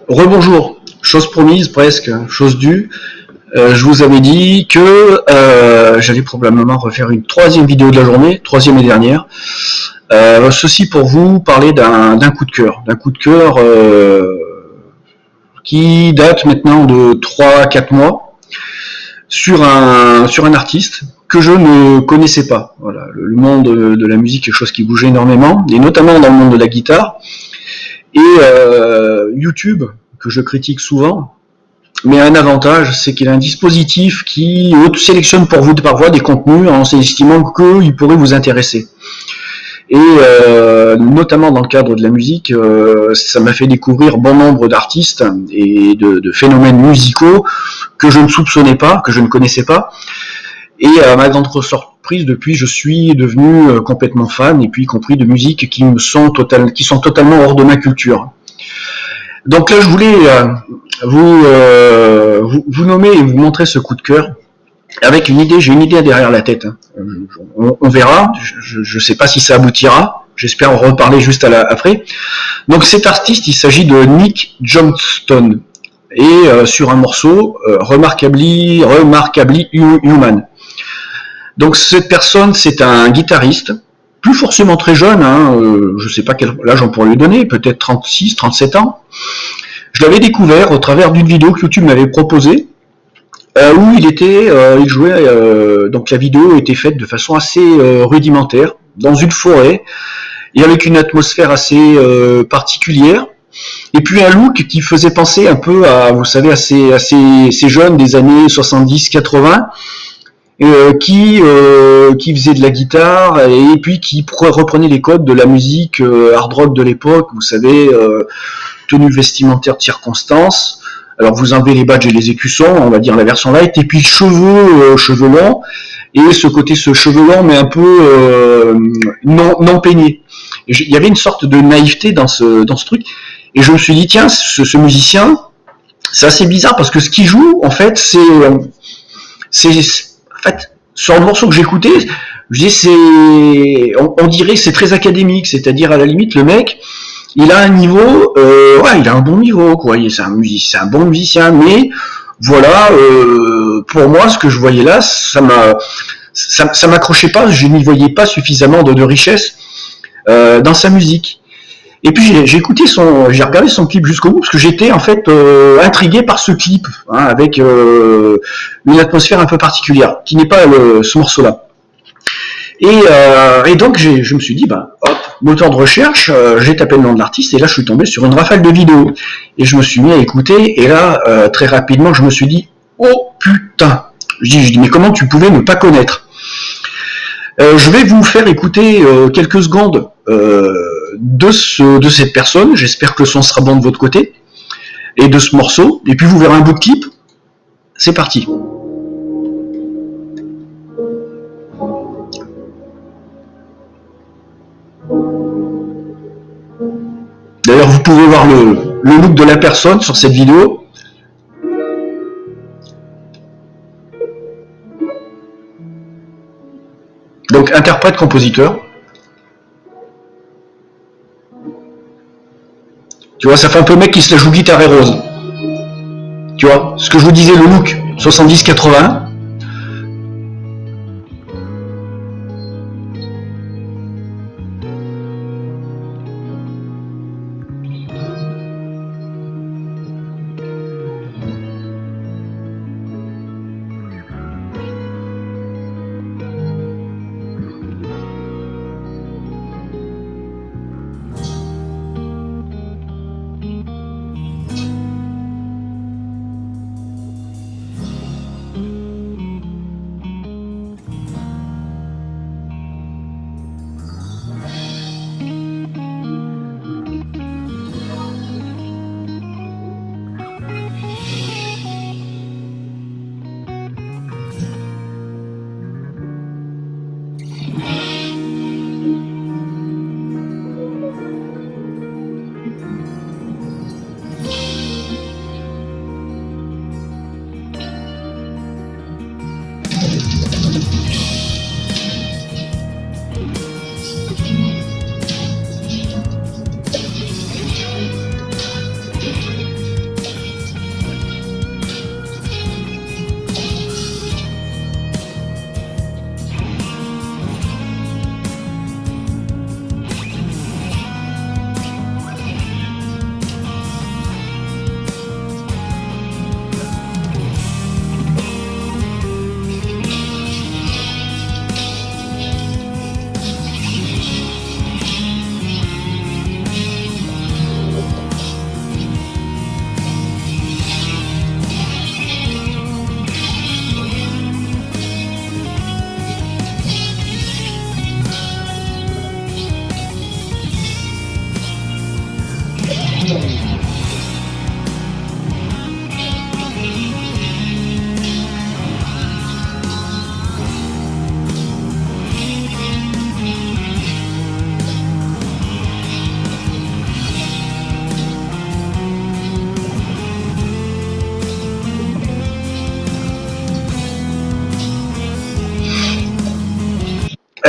Rebonjour, chose promise presque, chose due. Je vous avais dit que j'allais probablement refaire une troisième vidéo de la journée, troisième et dernière. Ceci pour vous parler d'un coup de cœur, qui date maintenant de 3-4 mois sur un artiste que je ne connaissais pas. Voilà, le monde de la musique est quelque chose qui bougeait énormément, et notamment dans le monde de la guitare. Et YouTube, que je critique souvent, mais un avantage, c'est qu'il a un dispositif qui sélectionne pour vous par voie des contenus en estimant qu'ils pourraient vous intéresser. Et notamment dans le cadre de la musique, ça m'a fait découvrir bon nombre d'artistes et de phénomènes musicaux que je ne soupçonnais pas, que je ne connaissais pas. Et à ma grande surprise, depuis, je suis devenu complètement fan, et puis y compris de musiques qui sont totalement hors de ma culture. Donc là, je voulais vous nommer et vous montrer ce coup de cœur avec une idée. J'ai une idée derrière la tête. On verra. Je ne sais pas si ça aboutira. J'espère en reparler juste après. Donc cet artiste, il s'agit de Nick Johnston et sur un morceau Remarkably Human. Donc cette personne, c'est un guitariste, plus forcément très jeune, je ne sais pas quel âge on pourrait lui donner, peut-être 36, 37 ans. Je l'avais découvert au travers d'une vidéo que YouTube m'avait proposée, où il jouait, donc la vidéo était faite de façon assez rudimentaire, dans une forêt, et avec une atmosphère assez particulière, et puis un look qui faisait penser un peu à, vous savez, à ces jeunes des années 70-80, qui faisait de la guitare et puis qui reprenait les codes de la musique hard rock de l'époque, vous savez, tenue vestimentaire de circonstance. Alors vous enlevez les badges et les écussons, on va dire la version light, et puis cheveux longs, et ce cheveu long mais un peu non peigné. Il y avait une sorte de naïveté dans ce truc, et je me suis dit tiens, ce musicien, c'est assez bizarre parce que ce qu'il joue en fait sur le morceau que j'écoutais, on dirait que c'est très académique, c'est-à-dire à la limite le mec, il a un niveau, il a un bon niveau, quoi. C'est un bon musicien, mais voilà, pour moi, ce que je voyais là, ça m'accrochait pas, je n'y voyais pas suffisamment de richesse dans sa musique. Et puis j'ai regardé son clip jusqu'au bout parce que j'étais en fait intrigué par ce clip, avec une atmosphère un peu particulière, qui n'est pas ce morceau-là. Et donc je me suis dit, moteur de recherche, j'ai tapé le nom de l'artiste et là je suis tombé sur une rafale de vidéos. Et je me suis mis à écouter et là très rapidement je me suis dit, oh putain, je dis mais comment tu pouvais ne pas connaître? Je vais vous faire écouter quelques secondes de cette personne, j'espère que le son sera bon de votre côté, et de ce morceau, et puis vous verrez un bout de clip. C'est parti. D'ailleurs, vous pouvez voir le look de la personne sur cette vidéo. Donc, interprète-compositeur. Tu vois, ça fait un peu mec qui se la joue guitare et rose. Tu vois, ce que je vous disais, le look 70-80.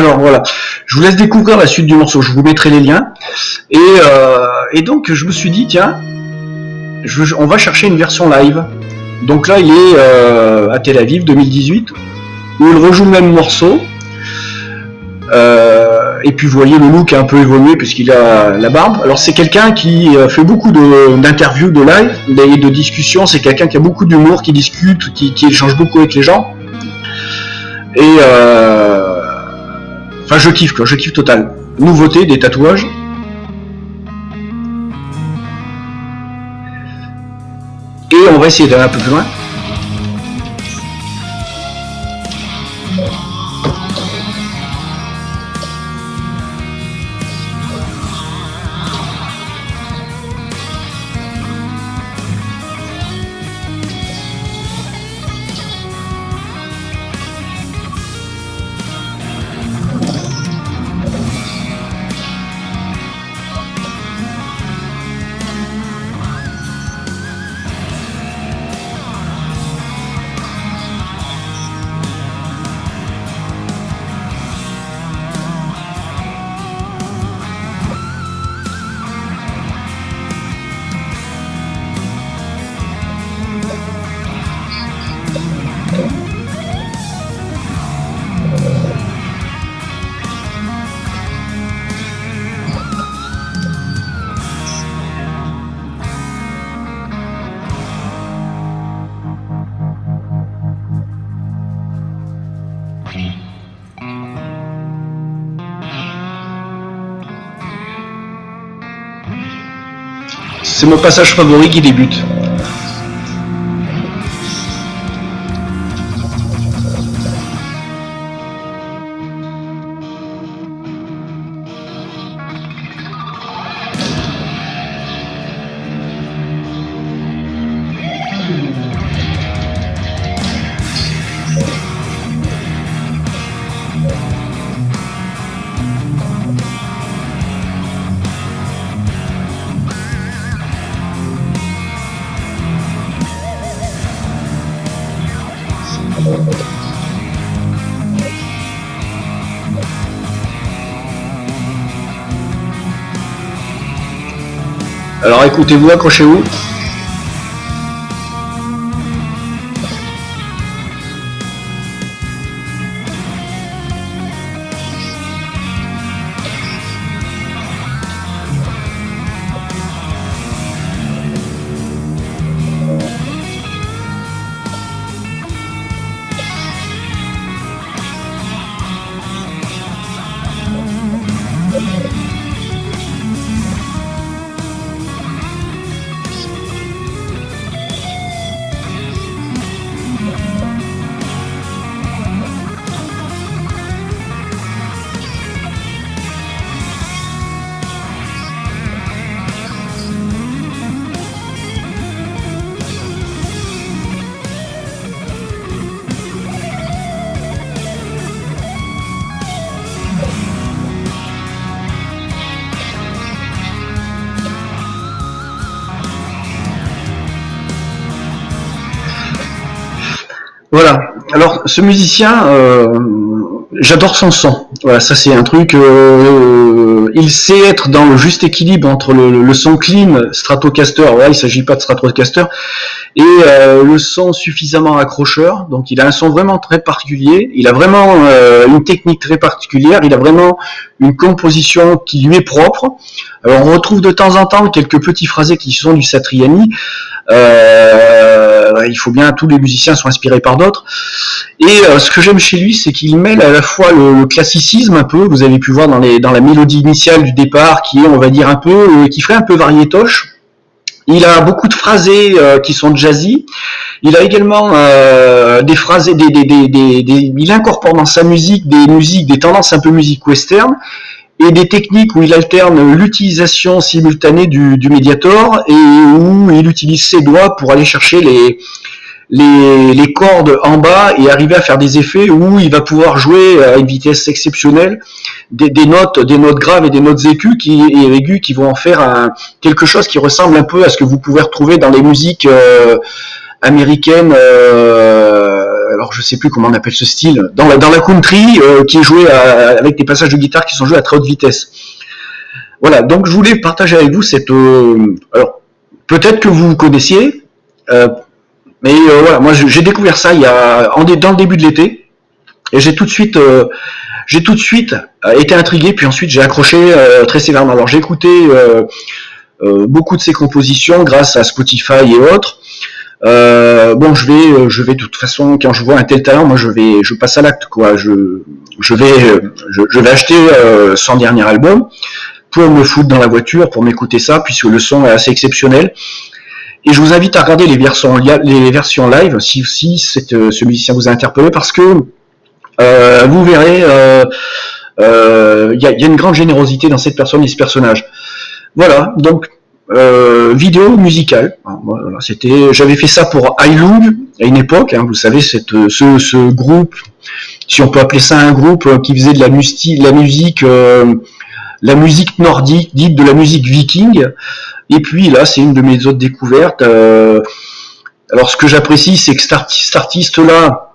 Alors voilà, je vous laisse découvrir la suite du morceau, je vous mettrai les liens. Et donc je me suis dit, tiens, on va chercher une version live. Donc là il est à Tel Aviv 2018, où il rejoue le même morceau. Et puis vous voyez le look a un peu évolué puisqu'il a la barbe. Alors c'est quelqu'un qui fait beaucoup d'interviews, de live, de discussions. C'est quelqu'un qui a beaucoup d'humour, qui discute, qui échange beaucoup avec les gens. Et enfin je kiffe quoi, je kiffe total. Nouveauté, des tatouages. Et on va essayer d'aller un peu plus loin. C'est mon passage favori qui débute. Alors écoutez-vous, accrochez-vous. Voilà. Alors, ce musicien, j'adore son son. Voilà, ça c'est un truc. Il sait être dans le juste équilibre entre le son clean, Stratocaster. Ouais, il s'agit pas de Stratocaster, et le son suffisamment accrocheur. Donc, il a un son vraiment très particulier. Il a vraiment une technique très particulière. Il a vraiment une composition qui lui est propre. Alors, on retrouve de temps en temps quelques petits phrasés qui sont du Satriani. Il faut bien, tous les musiciens sont inspirés par d'autres. Et ce que j'aime chez lui, c'est qu'il mêle à la fois le classicisme un peu, vous avez pu voir dans la mélodie initiale du départ, qui est, on va dire, un peu, qui ferait un peu variétoche. Il a beaucoup de phrasés qui sont jazzy. Il a également des phrasés, il incorpore dans sa musique des tendances un peu musique western, et des techniques où il alterne l'utilisation simultanée du médiator et où il utilise ses doigts pour aller chercher les cordes en bas et arriver à faire des effets où il va pouvoir jouer à une vitesse exceptionnelle des notes graves et des notes aiguës qui vont en faire quelque chose qui ressemble un peu à ce que vous pouvez retrouver dans les musiques américaines alors je sais plus comment on appelle ce style, dans la country, qui est joué avec des passages de guitare qui sont joués à très haute vitesse. Voilà, donc je voulais partager avec vous cette... alors, peut-être que vous connaissiez, mais voilà, moi j'ai découvert ça dans le début de l'été, et j'ai tout de suite été intrigué, puis ensuite j'ai accroché très sévèrement. Alors j'ai écouté beaucoup de ses compositions grâce à Spotify et autres. Bon, je vais de toute façon, quand je vois un tel talent, moi je passe à l'acte, quoi. Je vais acheter son dernier album pour me foutre dans la voiture, pour m'écouter ça, puisque le son est assez exceptionnel. Et je vous invite à regarder les versions live, si ce musicien vous a interpellé, parce que vous verrez, y a une grande générosité dans cette personne et ce personnage. Voilà, donc vidéo musicale. Voilà, j'avais fait ça pour iLoog à une époque. Vous savez, ce groupe, si on peut appeler ça un groupe, qui faisait de la musique nordique, dite de la musique viking. Et puis là, c'est une de mes autres découvertes. Alors, ce que j'apprécie, c'est que cet artiste-là,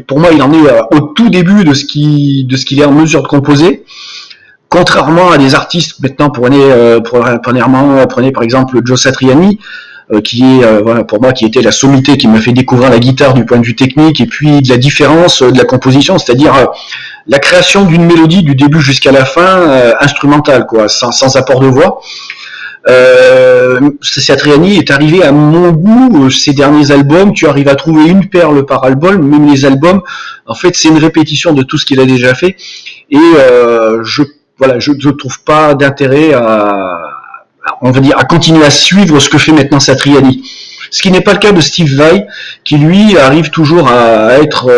pour moi, il en est au tout début de ce qu'il est en mesure de composer. Contrairement à des artistes, maintenant, prenez par exemple Joe Satriani, qui est, voilà, pour moi, qui était la sommité, qui m'a fait découvrir la guitare du point de vue technique, et puis de la différence de la composition, c'est-à-dire la création d'une mélodie du début jusqu'à la fin, instrumentale, quoi, sans apport de voix. Satriani est arrivé à mon goût, ses derniers albums, tu arrives à trouver une perle par album, même les albums, en fait, c'est une répétition de tout ce qu'il a déjà fait, et je ne trouve pas d'intérêt à continuer à suivre ce que fait maintenant Satriani. Ce qui n'est pas le cas de Steve Vai, qui lui arrive toujours à être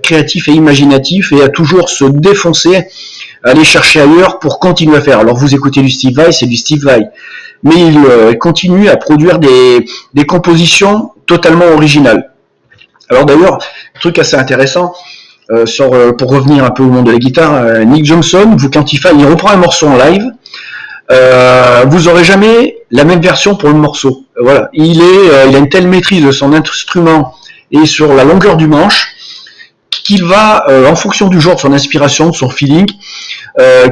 créatif et imaginatif et à toujours se défoncer, à aller chercher ailleurs pour continuer à faire. Alors vous écoutez du Steve Vai, c'est du Steve Vai. Mais il continue à produire des compositions totalement originales. Alors d'ailleurs, un truc assez intéressant, pour revenir un peu au monde de la guitare, Nick Johnson, quand il reprend un morceau en live, vous aurez jamais la même version pour le morceau. Voilà, il a une telle maîtrise de son instrument et sur la longueur du manche qu'il va, en fonction du genre, de son inspiration, de son feeling,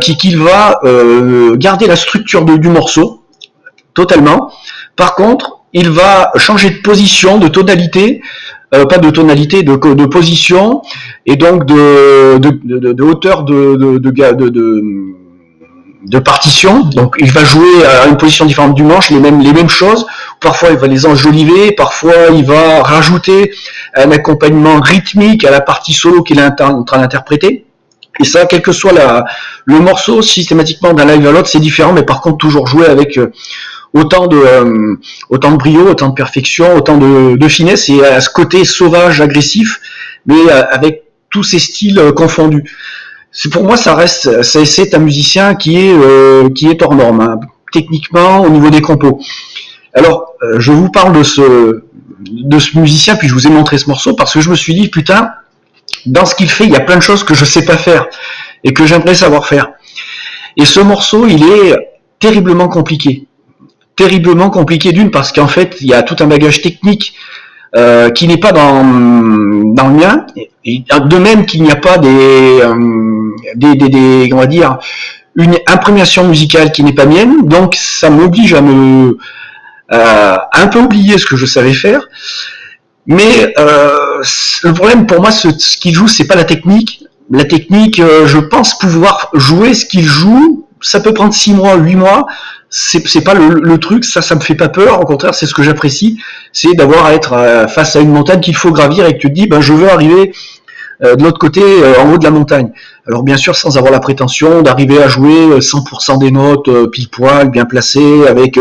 qu'il va garder la structure du morceau totalement. Par contre, il va changer de position, de tonalité, pas de tonalité, de position, et donc de hauteur de partition. Donc il va jouer à une position différente du manche, les mêmes choses. Parfois il va les enjoliver, parfois il va rajouter un accompagnement rythmique à la partie solo qu'il est en train d'interpréter. Et ça, quel que soit le morceau, systématiquement d'un live à l'autre, c'est différent, mais par contre toujours joué avec autant de brio, autant de perfection, autant de finesse, et à ce côté sauvage, agressif, mais avec tous ces styles confondus. Pour moi, c'est un musicien qui est hors norme, hein, techniquement, au niveau des compos. Alors, je vous parle de ce musicien, puis je vous ai montré ce morceau, parce que je me suis dit, putain, dans ce qu'il fait, il y a plein de choses que je sais pas faire, et que j'aimerais savoir faire. Et ce morceau, il est terriblement compliqué. Terriblement compliqué d'une, parce qu'en fait, il y a tout un bagage technique qui n'est pas dans le mien, et de même qu'il n'y a pas on va dire, une imprégnation musicale qui n'est pas mienne, donc ça m'oblige à un peu oublier ce que je savais faire. Mais le problème pour moi, ce qu'il joue, c'est pas la technique. La technique, je pense pouvoir jouer ce qu'il joue. Ça peut prendre 6 mois, 8 mois. C'est pas le truc, ça me fait pas peur. Au contraire, c'est ce que j'apprécie, c'est d'avoir à être face à une montagne qu'il faut gravir et que tu te dis, ben je veux arriver de l'autre côté, en haut de la montagne. Alors bien sûr, sans avoir la prétention d'arriver à jouer 100% des notes pile poil, bien placées, avec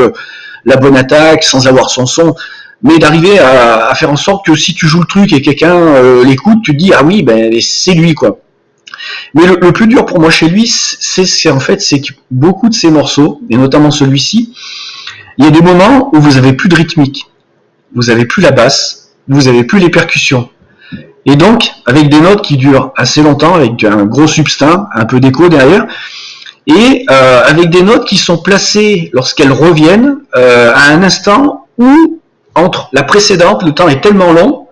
la bonne attaque, sans avoir son son, mais d'arriver à faire en sorte que si tu joues le truc et quelqu'un l'écoute, tu te dis, ah oui, ben c'est lui, quoi. Mais le plus dur pour moi chez lui, c'est que beaucoup de ces morceaux, et notamment celui-ci, il y a des moments où vous avez plus de rythmique, vous avez plus la basse, vous avez plus les percussions. Et donc, avec des notes qui durent assez longtemps, avec un gros substrat, un peu d'écho derrière, et avec des notes qui sont placées lorsqu'elles reviennent à un instant où entre la précédente, le temps est tellement long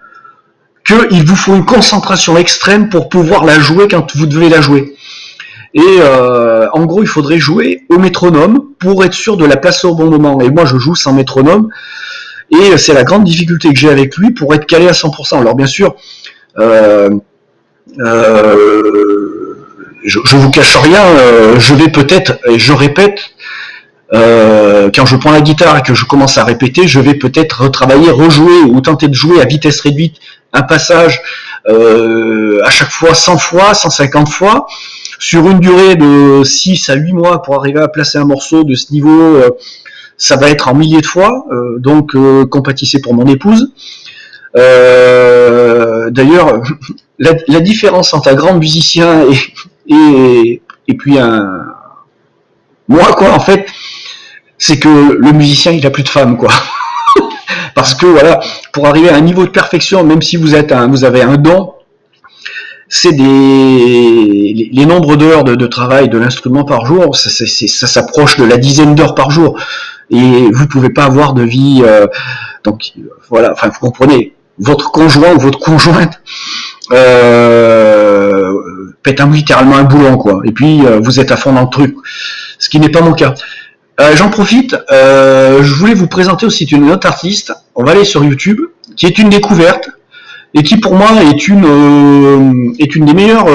qu'il vous faut une concentration extrême pour pouvoir la jouer quand vous devez la jouer. Et en gros, il faudrait jouer au métronome pour être sûr de la placer au bon moment. Et moi, je joue sans métronome. Et c'est la grande difficulté que j'ai avec lui pour être calé à 100%. Alors bien sûr, euh, je vous cache rien, je vais peut-être, et je répète, quand je prends la guitare et que je commence à répéter, je vais peut-être retravailler, rejouer ou tenter de jouer à vitesse réduite un passage à chaque fois 100 fois, 150 fois, sur une durée de 6 à 8 mois pour arriver à placer un morceau de ce niveau. Ça va être en milliers de fois, donc compatissez pour mon épouse. D'ailleurs, la différence entre un grand musicien et puis moi, quoi, en fait, c'est que le musicien, il a plus de femmes, quoi. Parce que voilà, pour arriver à un niveau de perfection, même si vous avez un don, c'est les nombres d'heures de travail de l'instrument par jour, ça s'approche de la dizaine d'heures par jour. Et vous pouvez pas avoir de vie. Donc voilà, enfin vous comprenez, votre conjoint ou votre conjointe pète littéralement un boulon, quoi. Et puis vous êtes à fond dans le truc, ce qui n'est pas mon cas. J'en profite, je voulais vous présenter aussi une autre artiste, on va aller sur YouTube, qui est une découverte, et qui pour moi est une des meilleures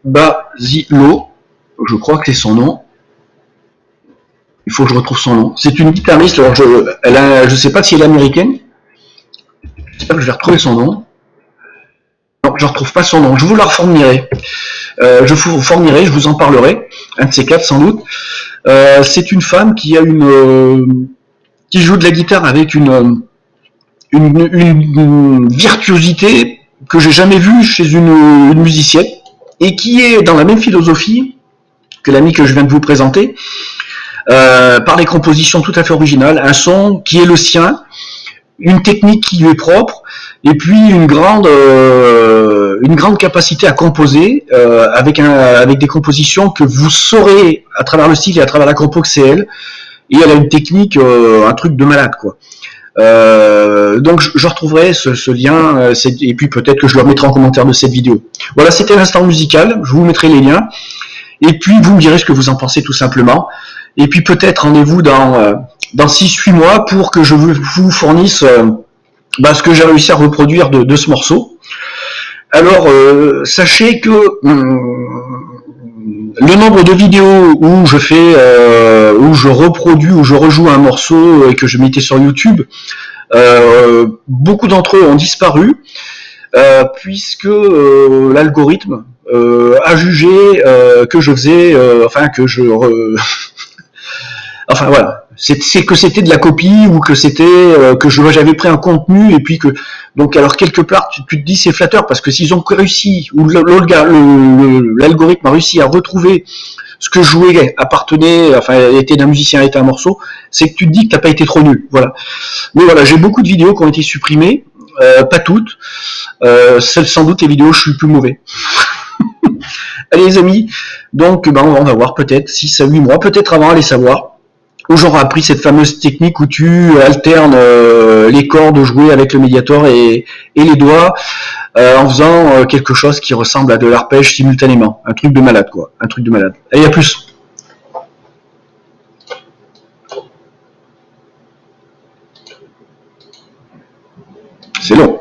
Basilo, je crois que c'est son nom, il faut que je retrouve son nom, c'est une guitariste, alors je sais pas si elle est américaine, j'espère que je vais retrouver son nom, non je ne retrouve pas son nom, je vous la fournirai, je vous en parlerai, un de ces quatre sans doute. C'est une femme qui a qui joue de la guitare avec une virtuosité que j'ai jamais vue chez une musicienne et qui est dans la même philosophie que l'ami que je viens de vous présenter, par des compositions tout à fait originales, un son qui est le sien, une technique qui lui est propre, et puis une grande capacité à composer avec des compositions que vous saurez à travers le style et à travers la compo que c'est elle. Et elle a une technique, un truc de malade, quoi. Donc je retrouverai ce lien, et puis peut-être que je le remettrai en commentaire de cette vidéo. Voilà, c'était l'instant musical, je vous mettrai les liens, et puis vous me direz ce que vous en pensez tout simplement, et puis peut-être rendez-vous dans 6-8 mois pour que je vous fournisse ce que j'ai réussi à reproduire de ce morceau. Alors, sachez que le nombre de vidéos où où je reproduis, où je rejoue un morceau et que je mettais sur YouTube, beaucoup d'entre eux ont disparu puisque l'algorithme a jugé que je faisais, enfin voilà, c'est que c'était de la copie ou que c'était que j'avais pris un contenu et puis que donc alors quelque part tu te dis c'est flatteur parce que s'ils ont réussi ou l'algorithme a réussi à retrouver ce que je jouais appartenait, enfin était d'un musicien, était un morceau, c'est que tu te dis que t'as pas été trop nul, voilà. Mais voilà, j'ai beaucoup de vidéos qui ont été supprimées, pas toutes, sans doute les vidéos où je suis le plus mauvais. Allez les amis, donc on va voir peut-être 6 à 8 mois, peut-être avant, allez savoir, où j'aurai appris cette fameuse technique où tu alternes les cordes jouées avec le médiator et les doigts en faisant quelque chose qui ressemble à de l'arpège simultanément. Un truc de malade, quoi. Un truc de malade. Allez, à plus. C'est long.